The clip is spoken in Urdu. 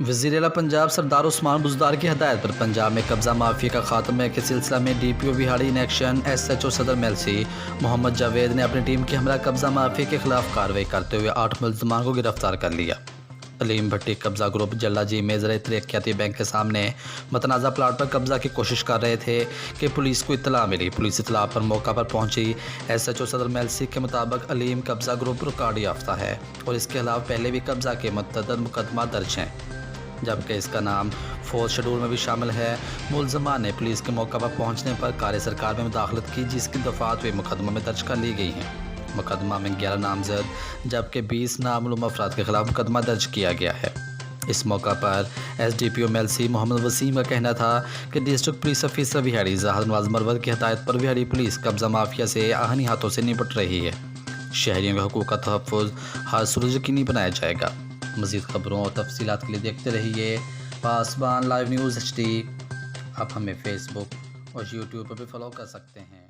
وزیر اعلیٰ پنجاب سردار عثمان بزدار کی ہدایت پر پنجاب میں قبضہ مافیا کا خاتمے کے سلسلہ میں D P O Vehari in action S H O Saddar Mailsi محمد جاوید نے اپنی ٹیم کے ہمراہ قبضہ مافیا کے خلاف کارروائی کرتے ہوئے 8 ملزمان کو گرفتار کر لیا۔ علیم بھٹی قبضہ گروپ جلا جی میں زرعی ترقیاتی بینک کے سامنے متنازع پلاٹ پر قبضہ کی کوشش کر رہے تھے کہ پولیس کو اطلاع ملی۔ پولیس اطلاع پر موقع پر پہنچی۔ S H O Saddar Mailsi کے مطابق علیم قبضہ گروپ ریکارڈ یافتہ ہے اور اس کے خلاف پہلے بھی قبضہ کے متعدد مقدمات درج ہیں، جبکہ اس کا نام فورس شیڈول میں بھی شامل ہے۔ ملزمان نے پولیس کے موقع پر پہنچنے پر کار سرکار میں مداخلت کی، جس کی دفعات ہوئے مقدمہ میں درج کر لی گئی ہیں۔ مقدمہ میں 11 نامزد جبکہ 20 نامعلوم افراد کے خلاف مقدمہ درج کیا گیا ہے۔ اس موقع پر ایس ڈی پی او میلسی محمد وسیم کا کہنا تھا کہ ڈسٹرکٹ پولیس افیسر وہاڑی زاہد نواز مرود کی ہدایت پر وہاڑی پولیس قبضہ مافیا سے آہنی ہاتھوں سے نپٹ رہی ہے۔ شہریوں کے حقوق کا تحفظ ہر صورت یقینی بنایا جائے گا۔ مزید خبروں اور تفصیلات کے لیے دیکھتے رہیے پاسبان لائیو نیوز HD۔ آپ ہمیں فیس بک اور یوٹیوب پر بھی فالو کر سکتے ہیں۔